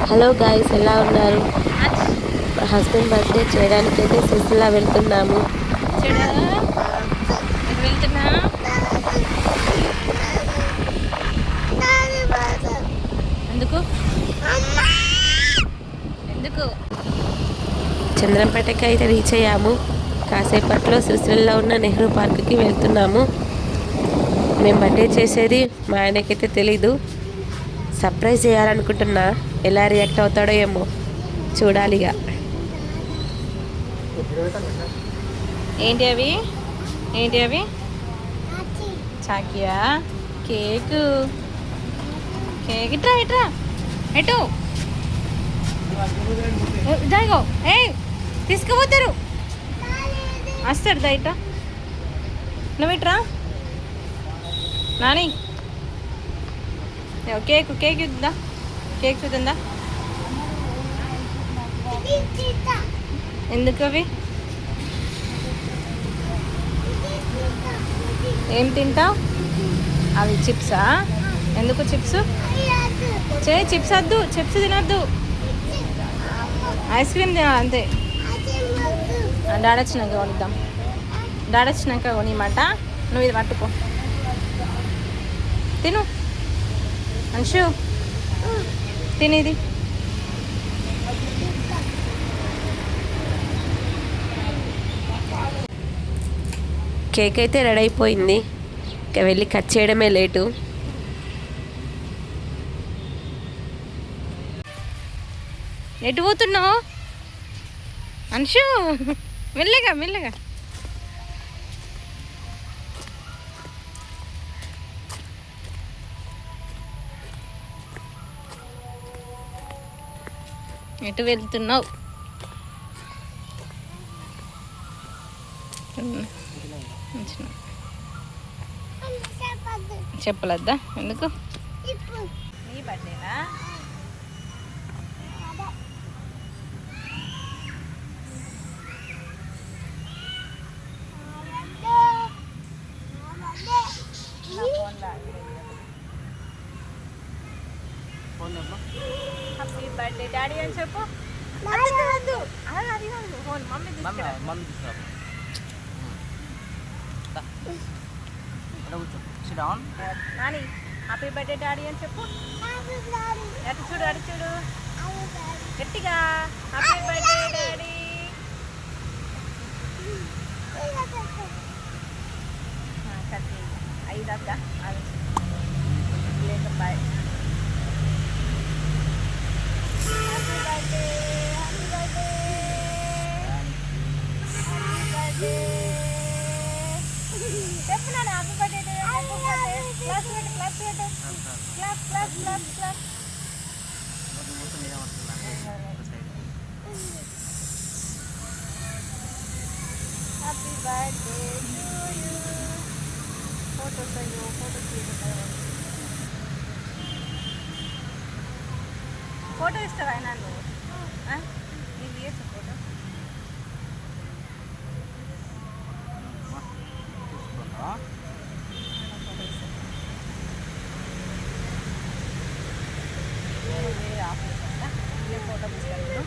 Hello guys, ఎలా ఉన్నారు? మా హస్బెండ్ బర్త్డే చేయడానికి అయితే సిరిసిల్ల వెళ్తున్నాము. ఎందుకు ఎందుకు చంద్రంపేటకి అయితే రీచ్ అయ్యాము. కాసేపట్లో సిరిసిల్లలో ఉన్న నెహ్రూ పార్క్కి వెళ్తున్నాము. మేము బర్త్డే చేసేది మా ఆయనకైతే తెలీదు. సర్ప్రైజ్ చేయాలనుకుంటున్నా. ఎలా రియాక్ట్ అవుతాడో ఏమో చూడాలిగా. ఏంటి అవి చాకియా కేకు ఇట్రా ఎటు దాగో తీసుకుపోతారు వస్తాడు దా ఇట్రా నువ్వు ఇట్రా నాని కేక్ ఇద్దా కేక్ చూద్దా ఎందుకు అవి ఏం తింటావు అవి చిప్సా ఎందుకు చిప్స్ చిప్స్ వద్దు చిప్స్ తినద్దు ఐస్ క్రీమ్ తినాలి అంతే డాడీ వచ్చినాక కొనిద్దాం డాడీ వచ్చినాక కొనిమాట నువ్వు ఇది పట్టుకో తిను అంశు తినేది కేక్ అయితే రెడీ అయిపోయింది. ఇంకా వెళ్ళి కట్ చేయడమే లేటు. ఎటు పోతున్నావు అంశు మెల్లగా ఎటు వెళ్తున్నావు చెప్పలేద్దా ఎందుకు నీ బర్త్డేనా హ్యాపీ బర్త్డే డాడీ అని చెప్పు అది phone mummy Nani happy birthday daddy అని చెప్పు అటు చూడు గట్టిగా హ్యాపీ బర్త్డే డాడీ ఐదక్క లేక బాయ్ హ్యాపీ బర్త్డే చెప్పినా happy birthday class happy birthday to you photo ఇస్తావా అయినా నువ్వు నీకు ఇయ్యచ్చు ఫోటో వేరే ఆఫీస్ అంతా ఇదే ఫోటో తీసుకెళ్తాను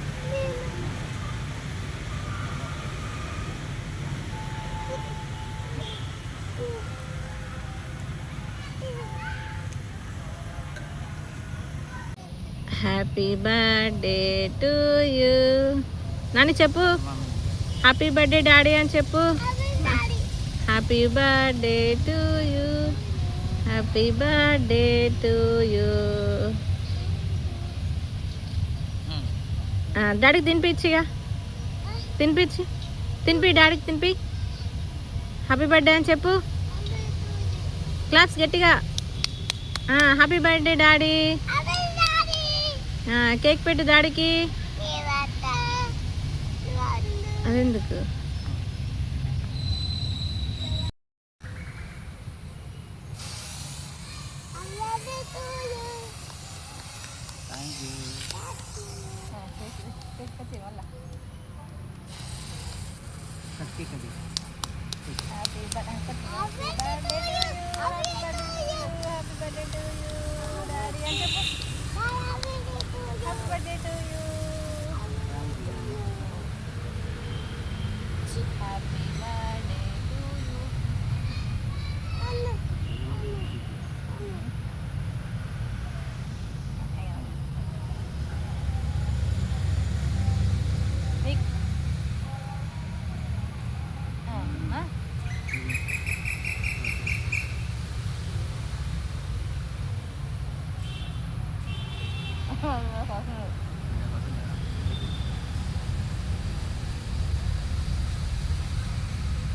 happy birthday to you Nani చెప్పు హ్యాపీ బర్త్డే డాడీ అని చెప్పు happy birthday to you happy birthday to you డాడీకి తినిపించిగా తినిపి డాడీకి తినిపి హ్యాపీ బర్త్డే అని చెప్పు క్లాప్స్ గట్టిగా హ్యాపీ బర్త్డే డాడీ కేక్ పెట్టు డాడీకి అదెందుకు హ్యాపీ బర్త్డే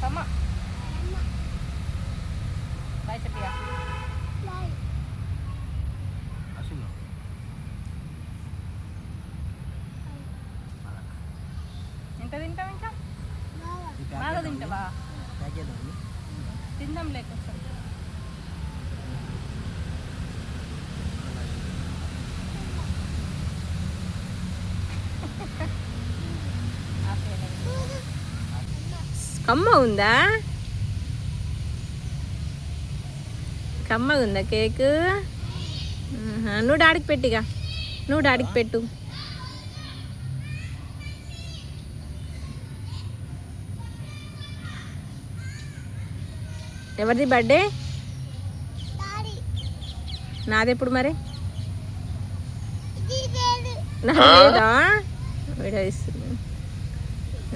అమ్మ బాయ్ చెప్పిగా. ఎంత తింటావు ఇంకా? బాగా తింటావా? తిందాం లేకొస్తాం. కమ్మ ఉందా? కమ్మగా ఉందా కేక్? నువ్వు డాడీకి పెట్టిగా, నువ్వు డాడీకి పెట్టు. ఎవరిది బర్త్డే? నాదెప్పుడు మరి? నాదా? వీడియో ఇస్తుంది.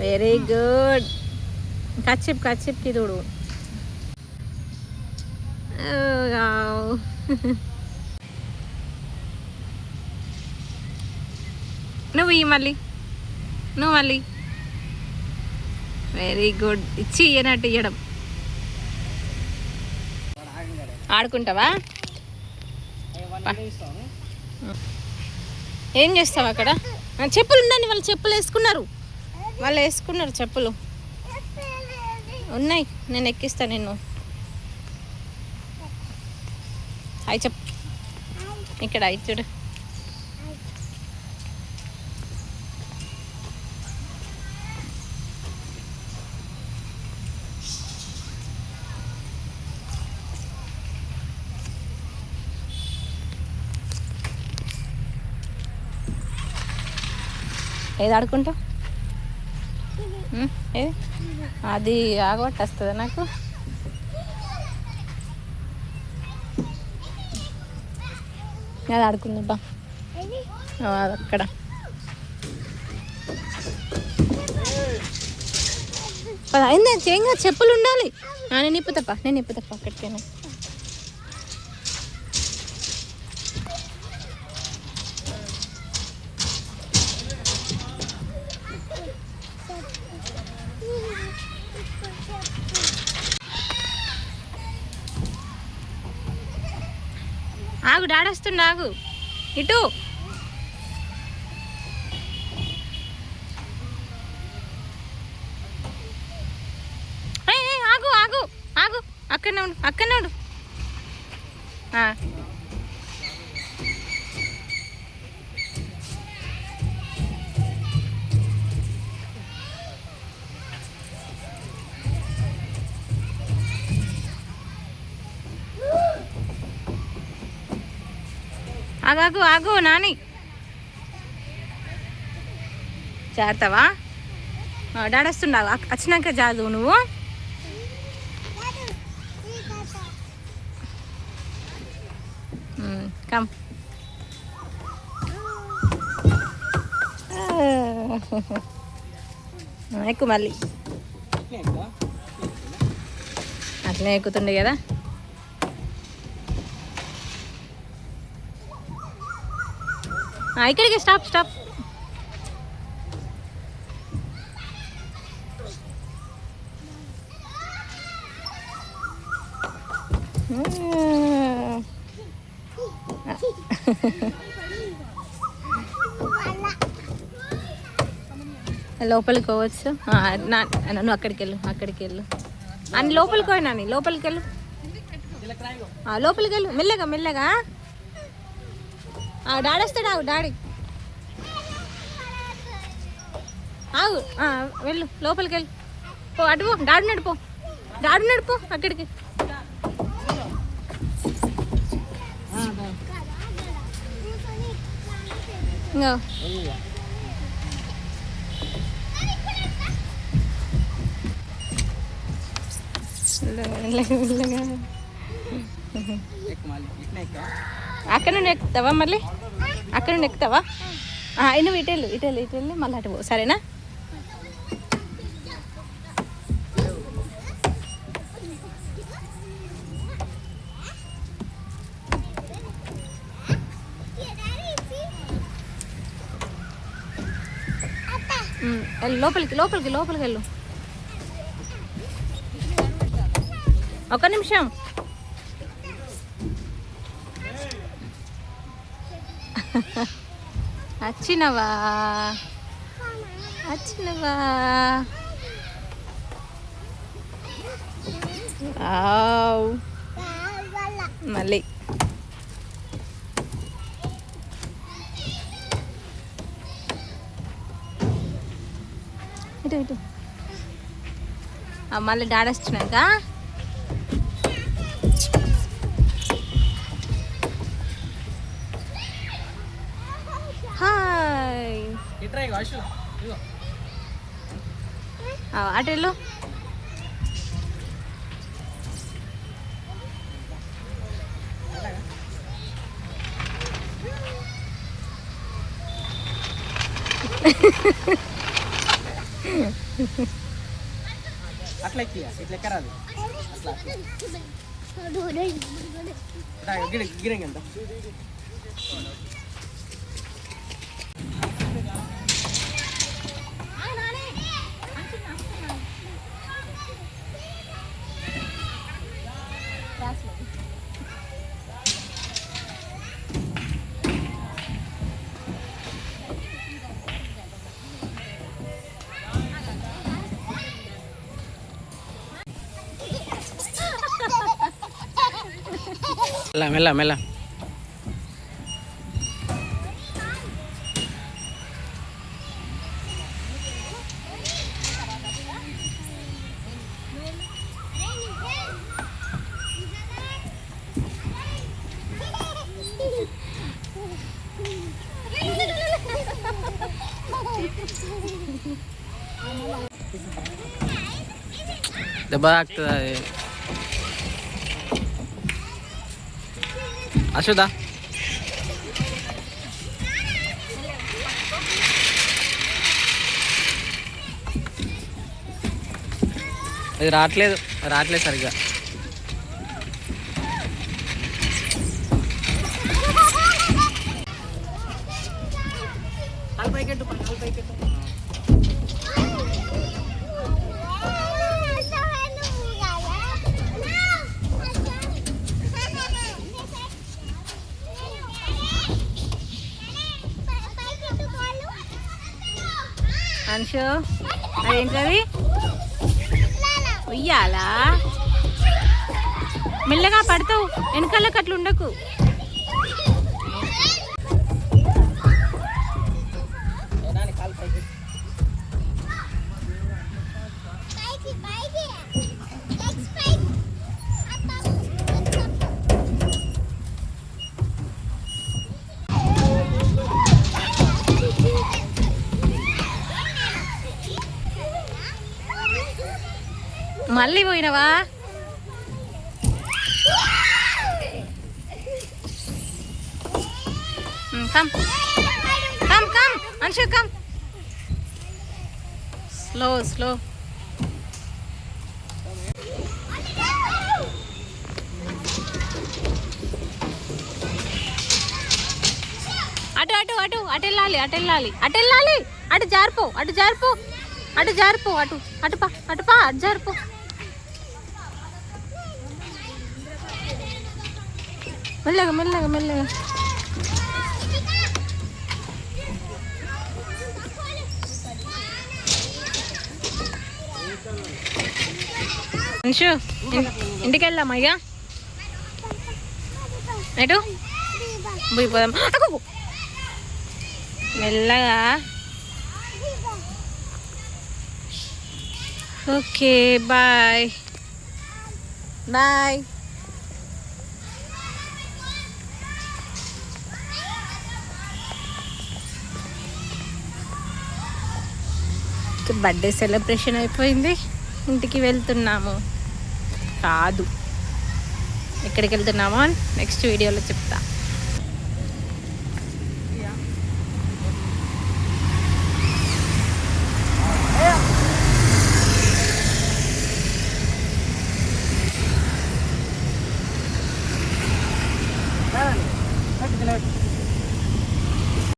Very good. కచ్చిప్కి చూడు. నువ్వు మళ్ళీ వెరీ గుడ్. ఇచ్చి ఇయ్యనట్టు ఇయ్యడం. ఆడుకుంటావా? ఏం చేస్తావు అక్కడ? చెప్పులు ఉండండి, వాళ్ళు చెప్పులు వేసుకున్నారు, చెప్పులు ఉన్నాయి. నేను ఎక్కిస్తా నిన్ను. హాయ్ చెప్పు. ఇక్కడ అయి చూడు. ఏది ఆడుకుంటావు? ఏది? అది ఆగబట్టి వస్తుందా నాకు? అది ఆడుకుందా అక్కడ. అయింది చేయంగా, చెప్పులు ఉండాలి. నేను ఇప్పుతప్ప అక్కడికైనా. ఆగు, డాడొస్తుండు, ఆగు. ఇటు ఆగు. అక్కడనే ఉండు. ఆగు నాని. చేరుతావా? డాడొస్తుండవు. వచ్చినాక జాదు నువ్వు. కమ్. ఎక్కువ మళ్ళీ అట్లనే ఎక్కుతుండే కదా. ఇక్కడికి స్టాప్. లోపలికి పోవచ్చు. నువ్వు అక్కడికి వెళ్ళు. అన్ని లోపలికి పోయినా, లోపలికి వెళ్ళు. మెల్లగా. డాడీ వస్తాడు, ఆగు. డాడీ ఆగు. వెళ్ళు, లోపలికి వెళ్ళు. పో, అటు పో. డాడీ నడిపో అక్కడికి. ఇంకో అక్కడ నుండి ఎక్కుతావా? మళ్ళీ అక్కడ నుండి ఎక్కుతావా? నువ్వు ఇటెళ్ళు మళ్ళీ అటు పో, సరేనా? వెళ్ళు లోపలికి లోపలికి లోపలికి వెళ్ళు. ఒక నిమిషం. వచ్చినవా వచ్చినవా? మళ్ళీ ఇటు ఇటు మళ్ళీ డాడీ వచ్చినాక హాయ్ అటు వెళ్ళు. అట్లా ఇట్లా ఎక్కరాదు. గిరంగి ఎంత మెల్ల మెల్ల. దెబ్బ తాకుతుంది అది. అశోదా అది రావట్లేదు సరిగ్గా. అంశు అదేంటది? ఉయ్యాలా? మెల్లగా పడతావు, వెనకాలకు అట్లా ఉండకు. మళ్ళీ పోయినవా? Come come come Anshu come. Slow slow. అటు అటు అటు అటు వెళ్ళాలి అటు వెళ్ళాలి అటు వెళ్ళాలి. అటు జారిపో అటు జారిపో అటు జారిపో అటు అటుపా అటుపా అటు జారిపో. మెల్లగా మెల్లగా మెల్లగా. అంశు ఇంటికి వెళ్దాం అయ్యా. ఎటు పోయిపోదాం. మెల్లగా. Okay bye bye. Birthday celebration అయిపోయింది, ఇంటికి వెళ్తున్నాము. కాదు, ఎక్కడికి వెళ్తున్నామో నెక్స్ట్ వీడియోలో చెప్తా.